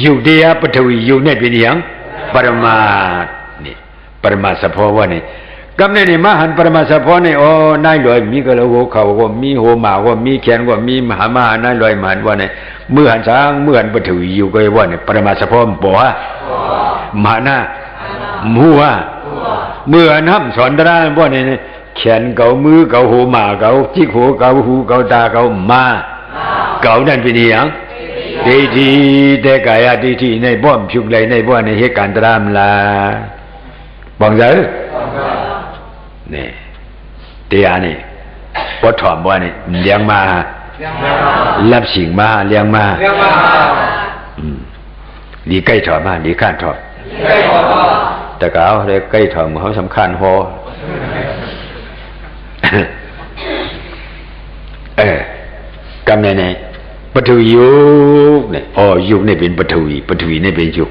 ยุเดียปฐวียุเนี่ยเป็นอย่างปรมานี่ปรมาสะพอว่านี่กำเนิดนี่มหันปรมาสะพอนี่โอ้นายลอยมีกระโหลกเขาก็มีโหมาก็มีแขนก็มีมหานายลอยมหันว่านี่เมื่อหันช้างเมื่อหันปฐวียุก็ว่านี่ปรมาสะพอบ่ฮะมหานามัวเมื่อหันห้ำสอนตราว่านี่แขนเก่ามือเก่าโหมาเก่าจิกโหเก่าหูเก่าตาเก่ามาเก่านั่นเป็นอย่างดีทีแต่กายดีทีในบ่อมชุกเลยในบ่อในเหตุการณ์ตรามลาบอกเจอเนี่ยเตียนี่ปวดถ่อมบ่นี่เลี้ยงมารับสิ่งมาเลี้ยงมาดีใกล้ถ่อมมาดีข้านถ่อมแต่ก็เอาเลยใกล้ถ่อมเขาสำคัญพอกำเนิดเนี่ยปฐวียุคเนี่ยยุคเนี่ยเป็นปฐวีเนี่ยเป็นยุค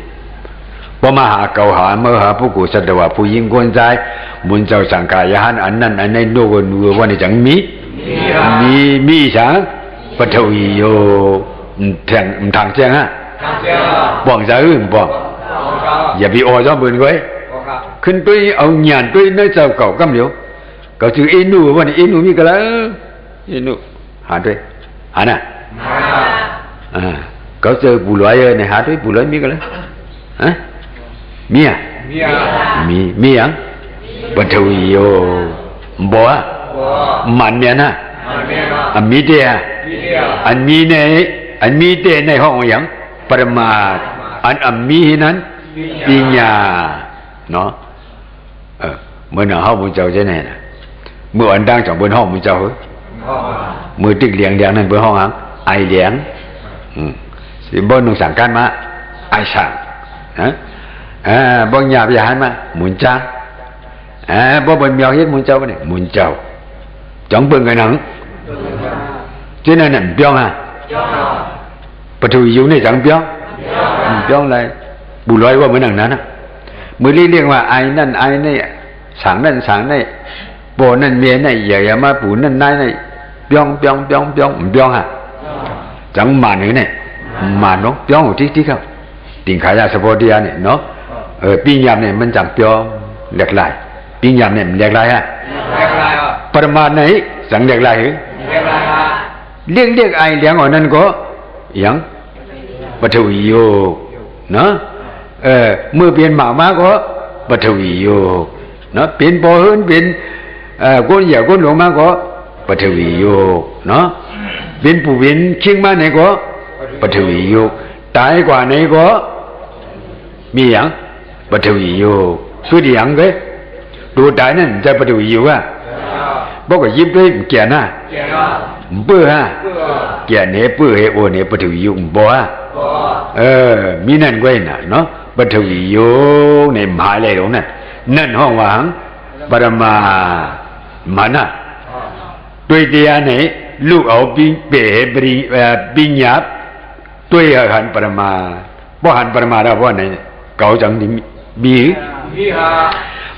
พอมหาเกาหามหาผู้กุศลว่าผู้ยิ่งกวนใจมุนเจ้าสังกายหันอันนั้นอันในโลกนัวว่าในจังมีสังปฐวียุคทางเจ้าฮะบอกจะบอกอย่าไปอ้อจ้าเบิ่นไว้ขึ้นด้วยเอาหยาดด้วยน้อยเจ้าเก่ากำเหลียวก็จืออินูว่านี่อินูมีกันแล้วอินูหาด้วยหาน่ะก็เจอบุหรี่เนี่ยหาด้วยบุหรี่มีกันแล้วฮะมีอ่ะมีอ่ะปฐวีโยบ่มันเนี่ยนะอันมีเดียอันมีเตในห้องอย่างปรมาอันมีนั้นปัญญาเนาะเมื่อหน้าห้องมุจเจ้าใช่ไหมนะเมื่ออันดังจากบนห้องมุจเจ้ามือติ๊กเลี้ยงเดียงนั่นบนห้องไอเลี้ยงสิบนหนุ่งสั่งการมาไอสั่งบ่หยาบยาหันมาหมุนจ้าบ่บนเมียวเฮ็ดหมุนเจ้าเนี่ยหมุนเจ้าจังเบิ่งกันหนังเจ้านั่นน่ะเปียงฮะปฐวีอยู่ในจังเปียงอะไรบุร้อยว่าเหมือนนั้นนะมือเรียกว่าไอ้นั่นไอ้นี่สั่งนั่นสั่งนี่โบนั่นเมียนี่อย่ามาปู่นั่นนายนี่เปียงฮะจังมานี่เนี่ยมาเนาะเปียงที่เขาติ่งขายาสปอร์ตเนี่ยเนาะปีญามเนี่ยมันจังเปียงเล็กลายปีญามเนี่ยมันเล็กลายฮะปรมาณไหนสังเล็กลายเหรอเรียกไอ้เลี้ยงอ่อนนั่นก็ยังปฐวีโยเนาะเมื่อเปลี่ยนหมาก็ปฐวีโยเนาะเปลี่ยนปอหืนเปลี่ยนก้นใหญ่ก้นหลวงมาก็ปฐวีโยเนาะเปลี่ยนผู้เปลี่ยนเชียงมาไหนก็ปฐวีโยตายกว่าไหนก็มีอย่างปฐวีโยสุดอย่างก็ดูตายนั่นจะปฐวีโยอ่ะบอกว่ายิบเลยแก่น่ะเปื้อฮะแก่เนี่ยเปื้อเฮโอเนี่ยปฐวีโยบ่ฮะมีนั่นไว้น่ะเนาะปฐวีโยเนี่ยหมายอะไรตรงนั้นนั่นห้องว่างปรมามานะด้วยเดียเนี่ยลูกเอาปีเป๋ปริปิญญาด้วยหันปรมาบ่หันปรมาได้บ่ไหนเก่าจังที่มีฮะ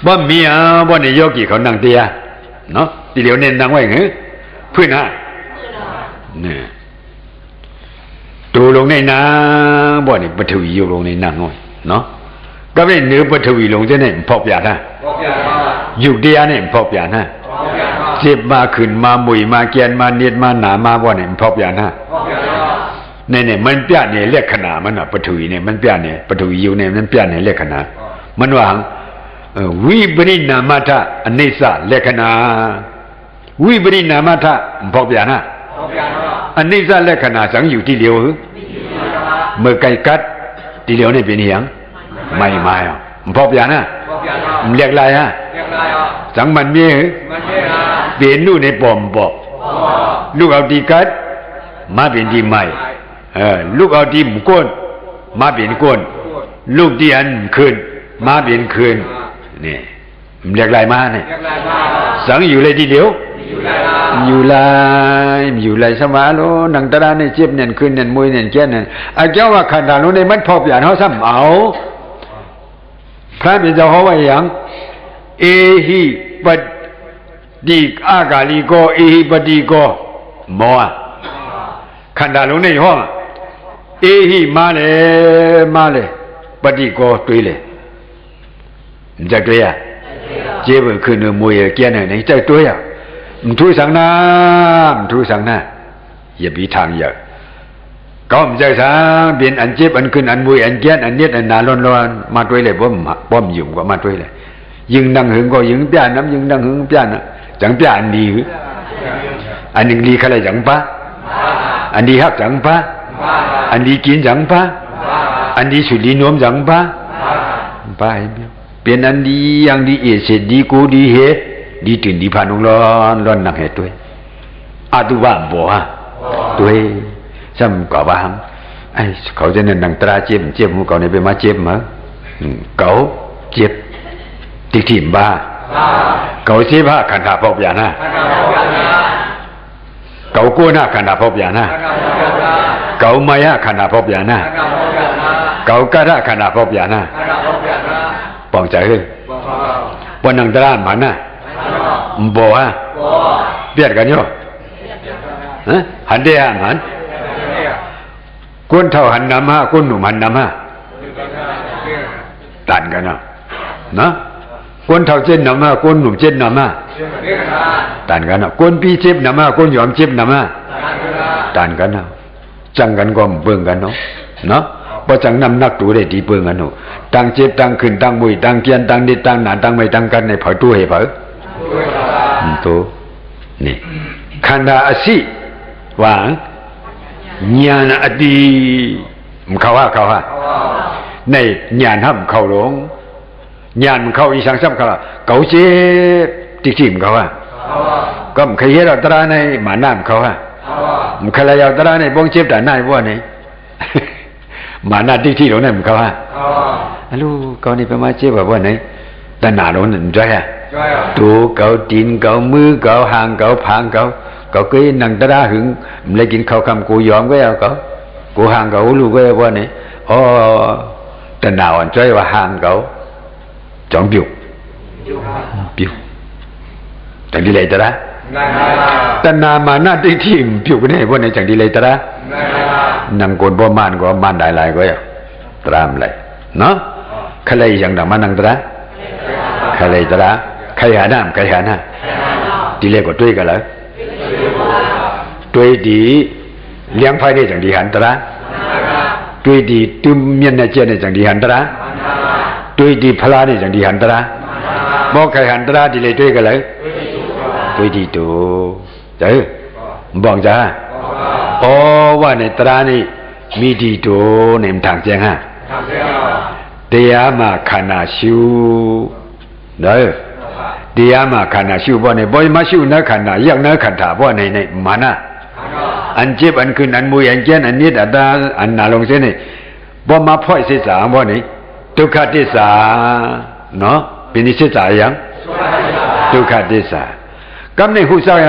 บ่มีอ่ะบ่เนี่ยโยกีเขานั่งเตียเนาะทีเดียวเน้นนั่งไว้เหรอเพื่อนฮะเนี่ยดูลงในน้ำบ่นี่ปฐวีอยู่ลงในน้ำน้อยเนาะก็เป็นเนื้อปฐวีลงจะเนี่ยพอปยานะอยู่เดียเนี่ยพอปยานะเจ็บมาขึ้นมามุยมาเกียนมาเนียดมาหนามาบ่เนี่ยพอปยานะเนี่ยมันเปียเนี่ยเรียกขนาดมันอ่ะปฐวีเนี่ยมันเปียเนี่ยปฐวีอยู่เนี่ยมันเปียเนี่ยเรียกขนาดมันว่าวิปริณามัทะอนิสสะเรียกขนาดวิปริณามัทะพอปยานะอนิสสะเรียกขนาดสังอยู่ที่เดียวเมื่อไก่กัดทีเดียวนี่เป็นอย่างไม่มาอ่ะพบอย่างนะเรียกอะไรฮะสังมันมีเปลี่ยนนู่นในปอมบอกลูกเอาดีกัดมาเป็นดีใหม่ลูกเอาดีมก้นมาเป็นก้นลูกที่อันคืนมาเป็นคืนนี่เรียกอะไรมาเนี่ยสังอยู่เลยทีเดียวอยู่ไรสมาโลนังตราในเจ็บเนี่ยขึ้นเนี่ยมวยเนี่ยแก่เนี่ยไอ้เจ้าว่าขันดานุในมันพออย่างเขาซ้ำเอาพระเป็นเจ้าเขาว่าอย่างเอหิปฏิอากาลิโกเอหิปฏิโกหมอขันดานุในห้อง เอหิมาเลยปฏิโกတွေ့လေမကြတွေ့ရကျေးဘခွနမွေရကျန်နေကြတွေ့ရမထူဆောင်နာရပြီးทางရก็มใจสังเป็นอันเจ็บอันขึ้นอันมวยอันแก่นอันเน็ดอันนาร้อนๆมาด้วยเลยบ่มยุ่มก็มาด้วยเลยยิงดังหึงก็ยิงเปี้ยน้ำยิงดังหึงเปี้ยนะจังเปี้ยอันดีอันหนึ่งดีเขาเลยจังปะอันดีฮักจังปะอันดีกินจังปะอันดีสุดดีโน้มจังปะไปเป็นอันดีอย่างดีเอเสดีกูดีเฮดีตื่นดีผ่านร้อนหนักเหตุด้วยอาตุว่าบ่ฮะด้วยซ้ำก่อบ้างไอ้เขาจะนั่นดังตราเจ็บหูเขาเนี่ยไปมาเจ็บมั้งเขาเจ็บติดถิ่มบ้าเขาเจ็บบ้าขันธาพบยานะเขากู้หน้าขันธาพบยานะเขามายาขันธาพบยานะเขากระด้าขันธาพบยานะป้องใจเฮ้ยวันนังตรามันนะบ่ฮะเปลี่ยนกันอยู่หันเดียหันก้นเท่าหันน้ำห้าก้นหนุ่มหันน้ำห้าต่างกันนะก้นเท่าเจ็ดน้ำห้าก้นหนุ่มเจ็ดน้ำห้าต่างกันก้นปีเจ็บน้ำห้าก้นยอมเจ็บน้ำห้าต่างกันจังกันก็เบิ่งกันเนาะพอจังนำนักตัวได้ดีเบิ่งกันตั้งเจ็บตั้งขึ้นตั้งบุยตั้งเกียนตั้งดิตั้งหนาตั้งไม่ตั้งกันในเผาตัวให้เผาตัวนี่ขันธาอสิวางญาณอดีมันเข้าฮะในญาณห้ำเข้าหลงญาณมันเข้าอีสังซ้ำเข้าเก่าเจ็บติ๊กทิมเข้าฮะก็มันเคยเห็นเราตราในหมาน้ำเข้าฮะมันเคยเราตราในบ้องเจ็บแต่หน้าบ้วนนี่หมาหน้าติ๊กที่หลงนั่นมันเข้าฮะลูกเขานี่ไปมาเจ็บแบบว่าไหนแต่หน้าหลงนั่นใจฮะตัวเก่าตีนเก่ามือเก่าหางเก่าผางเก่าcái năng ta đã hưởng lấy kiến khâu cầm cô dòm cái cô hàng cậu luôn cái qua này tên nào anh chơi và hàng cậu chọn biểu chẳng đi lấy ta đã tên nào mà na đi tìm biểu cái này qua này chẳng đi lấy ta đã năng cồn bom man có man đại lại cái ta làm lại nó khai lấy chẳng đằng man năng ta đã khai lấy ta đã khai hà na đi lấy có truy cả lại đối đi liang phái này chẳng đi hành ta đối đi tùm miên này trên này chẳng đi hành ta đối đi phá này chẳng đi hành ta bao cái hành ta đi lấy đối cái lấy đối đi tu chứ bằng giáว่าในตรานี่มีดีโตเนี่ยทางแจ้งฮะเตียมาขานาชิวเด้อเตียมาขานาชิวบ่เนี่ยบ่มาชิวนะขานาอยากนะขันธาบ่ในมานะอันเจ็บอันขึ้นอันมวยอันแก่นอันนิดอันนาลงเส้นนี่บ่มาพ่อยศึกษาบ่นี่ทุกขติสาเนาะเป็นนิศึกษาอย่างทุกขติสากำในหูซ้าย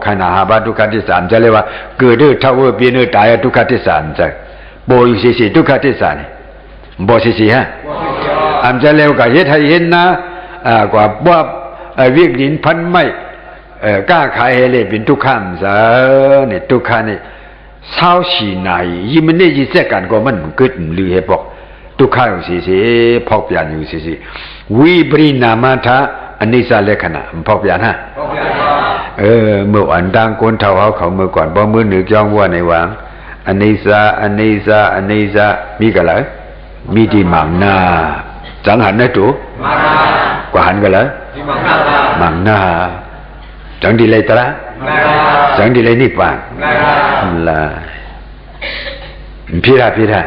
ขันธ์หาบาทุกขติสามจะเรียกว่าเกิดด้วยเท่าเปลี่ยนด้วยตายทุกขติสามจะโบอยู่สิทุกขติสานี่บ่สิฮะอันจะเรียกว่าเฮ็ดให้เห็นนะกว่าว่าวิกฤตพันไม่กล้าขายให้เลยเป็นทุกข์มซะเนี่ยทุกข์นี่เศร้าสีไหนยิ่งมันนี่ยิ่งเสียกันก็มันเกิดหรือเหตุบอกทุกข์อยู่สิพอกเปลี่ยนอยู่สิวิปริณามาทะอันนี้ซาเลขนะพอกเปลี่ยนฮะเมื่อวันดังคนเท่าเขาเมื่อก่อนบ่มือหนึ่งจ้องว่าในวังอันนี้ซามีกันเลยมีที่มังนาจังหันนะตัวกว่าหันกันเลยมังนาchẳng đi lấy ta chẳng đi lấy niết bàn là phi ra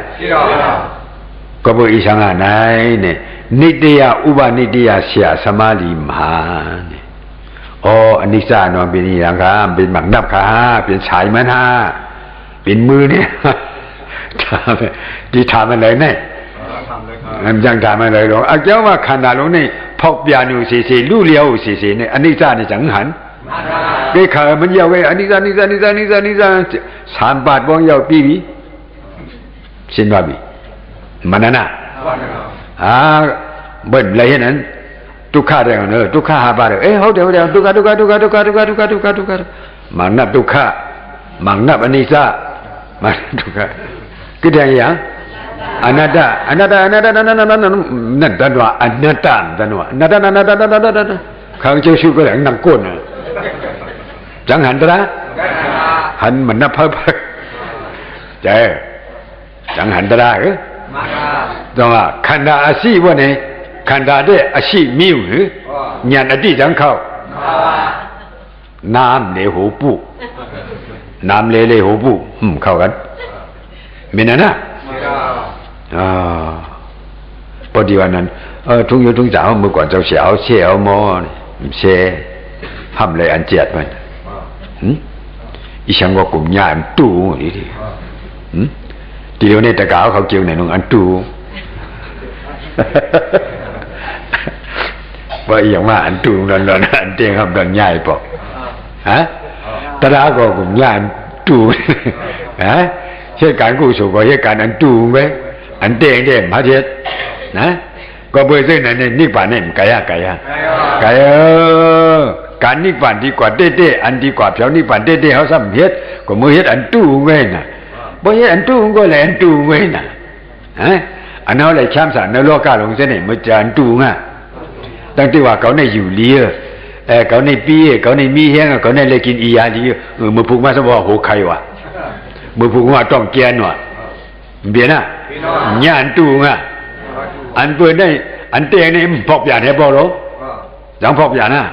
có bộ ý sang này nè nidya upanidya sia samadhi ma anicca nó bênอย่างค่ะเป็นหมักนับค่ะเป็นฉายมันฮะเป็นมือเนี่ยที่ทำอะไรเนี่ยยังทำอะไรหรอกเจ้าว่าขนาดลงนี่พกเปียนูสิลู่เลี้ยวสิเนี่ยอนิจจานี่จังหันcái khởi mình giàu cái anh đi ra sản bát bong giàu pi xin vào bị mà nè bệnh lấy hếtทุกขะได้เนอะทุกขะหาบาได้เฮ้ยเดี๋ยวทุกขะมังนับทุกขะมังนับอนิจจามันทุกขะ ก็ได้ยังอนัตตานั่นตันว่าอนัตตาตันว่าอนัตตาข้างเจ้าชูก็แหลงนังก้นน่ะจังหันตระหันมันนับเพิ่มใจจังหันตระเหรอต้องว่าขันธาอาชีวะเนี่ยขันธาได้อาชีมิวหรือญาณอดีตจังเข้าน้ำเลหูปูน้ำเลหูปูเข้ากันมีนั่นนะพอดีวันนั้นทุ่งยูทุ่งสาวเมื่อก่อนเจ้าเสียวเชี่ยวมอเชี่ยห้ามเลยอันเจียดมันอีช่างก็กลุ่มญาติตู้ดิเดี๋ยวนี้ตะกาวเขาเกี่ยวในนุ่งอันตู้ว่าอย่างว่าอันตู้นั่นอันเตียงครับดังใหญ่ปอกฮะตะดาก็กลุ่มญาติตู้ฮะเหตุการณ์กูสูก็เหตุการณ์อันตู้ไหมอันเตียงเด่นพระเจ้านะก็เบอร์เส้นนั้นนิพพานเนี่ยไกลการนิพพานดีกว่าเต้อันดีกว่าเพียวนิพพานเต้เขาซ้ำเฮ็ดก็มือเฮ็ดอันตู้ไว้น่ะบ่เฮ็ดอันตู้ก็แลอันตู้ไว้น่ะฮะอันนั้นเลยช้ำสารในโลกาลงเส้นนี่มันจะอันตู้ง่ะตั้งแต่ว่าเขาในอยู่เลี้ยเขาในปีเขาในมีแห้งเขาในเลยกินอียาดีมือพุงมาซะบ่โหใครวะมือพุงว่าต้องแกนว่ะเบียน่ะญาณตู้ง่ะอันเปิ้นได้อันเตียงนี่พอกอย่างให้บ่หรอจังพอกอย่างน่ะ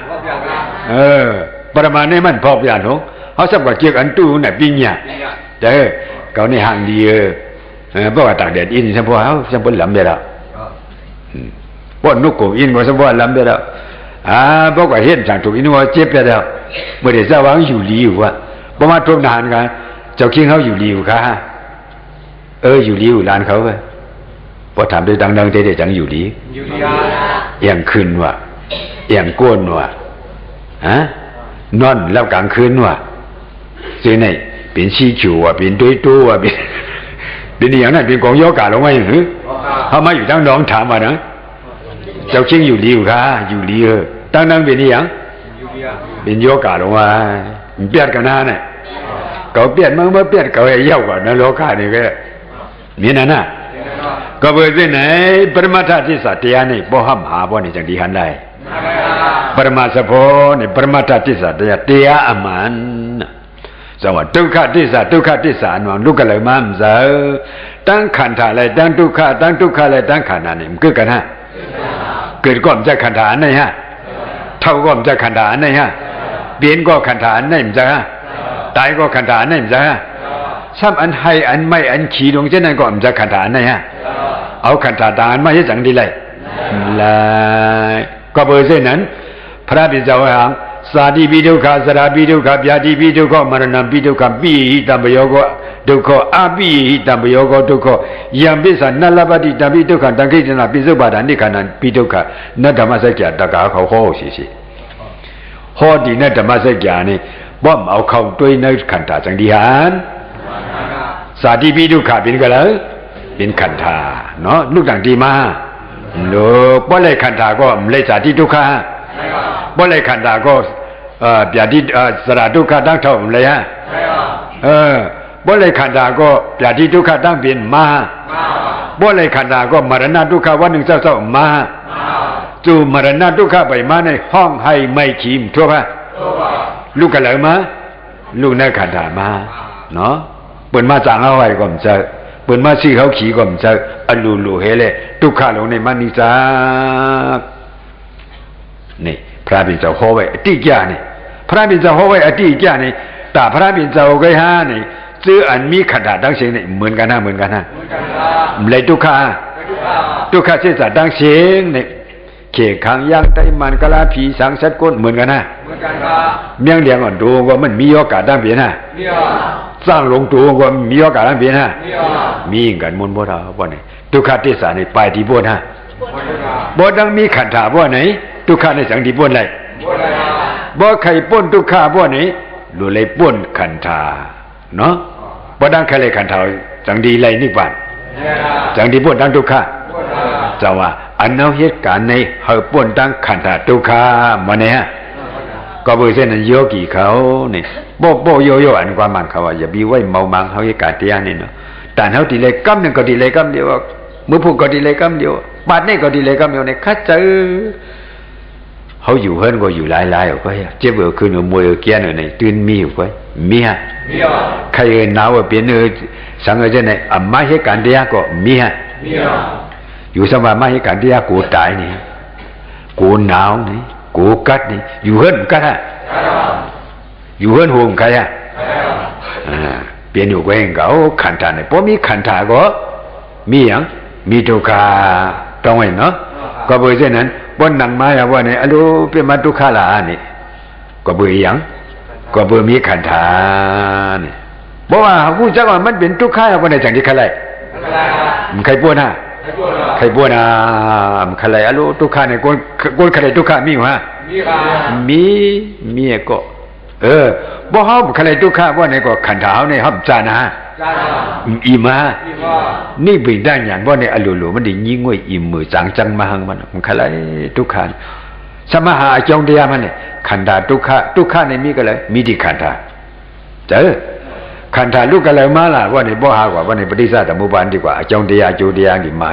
ประมาณนี้มันพอกอย่างหรอเฮาสับว่าเกี่ยวอันตู้น่ะปิญญาเด้อเขาในห่างดีบ่ว่าตากแดดอินซั่นบ่เฮาซั่นบ่ลำได้แล้วบ่นุกโกอินบ่ซั่นบ่ลำได้แล้วบ่ว่าเฮ็ดจังถูกอินว่าเจ็บได้แล้วบ่ได้ซะว่าอยู่ลีอยู่ว่าบ่มาทุบนานกันเจ้าคิงเฮาอยู่ลีอยู่ค่ะอยู่ลีอยู่ลานเขาเว้ยพอถามด้วยดังๆเด็ดๆจังอยู่ดีอย่างคืนว่ะอย่างก้นว่ะนอนแล้วกลางคืนว่ะสิ่งไหนเป็นชีจูว่ะเป็นด้วยตัวว่ะเป็นอย่างนั้นเป็นกองโยกาลงมาอย่างนี้เขามาอยู่ตั้งน้องถามว่านะเจ้าเชียงอยู่ดีอยู่ค่ะอยู่ดีตั้งนั่งเป็นอย่างเป็นโยกาลงมาเปลี่ยนกันหน้าเนี่ยเขาเปลี่ยนเมื่อเปลี่ยนเขาให้เย้ากว่านะโลกานี่ก็มีนั่นน่ะก็เบอร์ที่ไหนปรมาทธิสัตยานี่บ่ห้ามหาบ่นี่จังดีหันได้ปรมาสโพนี่ปรมาทธิสัตยาเตียอมันสวัสดิ์ทุกขทิสาทุกขทิสานวังลูกกะเลยมามซะตั้งขันธาอะไรตั้งทุกขอะไรตั้งขันธานี่มันคือกันฮะเกิดก่อนจะขันธาไหนฮะเท่าก่อนจะขันธาไหนฮะเปลี่ยนก็ขันธาไหนมั้งฮะตายก็ขันธาไหนมั้งฮะซ้ำอันให้อันไม่อันขี่ลงเช่นนั้นก็มันจะขันธาไหนฮะเอาขันธาตาอันไม่ใช่จังดีเลยก็เบอร์เส้นนั้นพระบิดาว่าสาธิปิทุกขสราปิทุกขญาติปิทุกขมรณะปิทุกขปิหิตัมปโยโกทุกขอปิหิตัมปโยโกทุกขยัมปิสันนัลลปฏิตัมปิทุกขตังคิจนะปิสุบาดานิขันนันปิทุกขนัตธรรมสัจจะตะกาเขาโหสิโหดีนัตธรรมสัจจะนี่บ่มเอาเข้าด้วยในขันธาจังดีหันสาธิปิทุกขเป็นกันแล้วเป็นขันธาเนาะลูกต่างดีมาโลบ่เลยขันธาก็เลยสาธิทุกขบ่เลยขันธาก็ญาติสระทุกขตั้งเท่าเลยฮะบ่เลยขันธาก็ญาติทุกขตั้งเป็นมาบ่เลยขันธาก็มรณะทุกขวันหนึ่งเศร้าๆมาจู่มรณะทุกขไปมาในห้องให้ไม่ขีมทั่วป่ะลูกกันเลยมาลูกในขันธามาเนาะเปิดมาจางเอาไว้ก็มันจะเปิดมาซื้อเขาขี่ก็มันจะอลูเฮเลยทุกขลงในมันนี่จ้านี่พระบิดาโหไว้อติจานี่พระบิดาโหไว้อติจานี่แต่พระบิดาโหไว้หานี่ซื้ออันมีขันธาตั้งเสียงนี่เหมือนกันนะเลยทุกขเสียสตั้งเสียงนี่เขขังยักษ์ไตมันกะลาผีสังสัตก้นเหมือนกันนะเมียงเลี้ยงอ่อนดูว่ามันมีโอกาสตั้งเปลี่ยนนะสร้างลงตัวว่ามีโอกาสตั้งเปลี่ยนนะมีกันมุนบ่ดาบ่นี่ทุกขติสานี่ไปที่บ่นะบ่ดังมีขันธาบ่ไหนทุกขในสังที่ป่นไรบ่ใครป่นทุกขบ่ไหนรู้เลยป่นขันธาเนาะบ่ดังใครเลยขันธาสังดีไรนิพพานสังที่ป่นดังทุกขจะว่าอันเอาเหตุการณ์ในเฮาป่นดังขันธาทุกขมาเนี่ยฮะก็เบอร์เส้นนั้นโยกีเขานี่โบโยอันความมันเขาว่าอย่าบีไว้เมามังเฮาเหตุการณ์เตียนี่เนาะ แต่เฮาดีเลยกำหนึ่งก็ดีเลยกำเดียวมือผูกก็ดีเลยกำเดียวบาดนี่ก็ดีเลยกำเดียวเนี่ยคัดเจอเขาอยู่เฮิรนก็อยู่หลายๆเอาก็เจ็บเอาคืนเอามวยเอาแก่เนี่ยตื่นมีอยู่ก็มีฮะใครหนาวเปลี่ยนสังเกตเนี่ยมาเหตุการณ์เดียก็มีฮะอยู่สมาเหตุการณ์เดียกูตายนี่กูหนาวนี่กูกัดนี่อยู่เฮิรนกัดฮะอยู่เฮิรนห่วงใครฮะเปลี่ยนอยู่ก็เองก็ขันธาเนี่ยพอมีขันธาก็มีอย่างมีทุกขาต้องไว้เนาะก็เบอร์เช่นนั้นบนหนังมาอย่างว่าเนี่ยอรูปเป็นมาทุกขาละนี่ก็เบอร์อย่างก็เบอร์มีขันธาเนี่ยบอกว่าผู้จักว่ามันเป็นทุกขาว่าในจังที่ใครไล่มันใครปวดฮะใครปวดมันใครไล่อรูทุกขาเนี่ยคนใครทุกขามีวะมีก็บ่เฮาใครทุกขาว่าในก็ขันธาเนี่ยฮับจานะอีมานี่เป็นได้อย่างว่าในอลุมันได้ยิ่งว่าอิ่มมือจังจังมาหังมันใครทุกขาสมหาจงเดียมันเนี่ยขันธาทุกขาในมีก็เลยมีที่ขันธาเจอขันธาลูกก็เลยมาล่ะว่าในบ่หากว่าในปฏิสัตมุปบาลดีกว่าจงเดียจูเดียกี่มา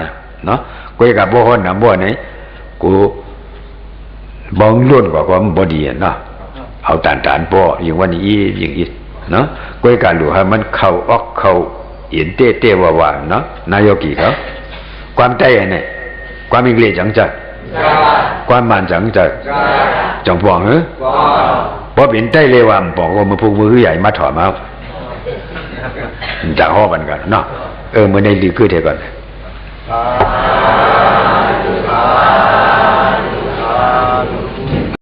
เนาะกูกับบ่ฮ้อนน่ะบ่ไหนกูบองล้วนกว่ามันบ่ดีเนาะเอาตานๆบ่อย่างวันนี้อย่างอีเนาะก้อยการหลูฮะมันเข้าออกเข้าเห็นเต้ว่าเนาะนายกีเขาความใจเนี่ยความอิงเลจังจัดความมันจังจัดจังปองเพราะเป็นใจเลยว่าบอกว่ามือพูมือใหญ่มาถอดมาจากห้อกันกันเนาะเมื่อในดีคือเท่ากัน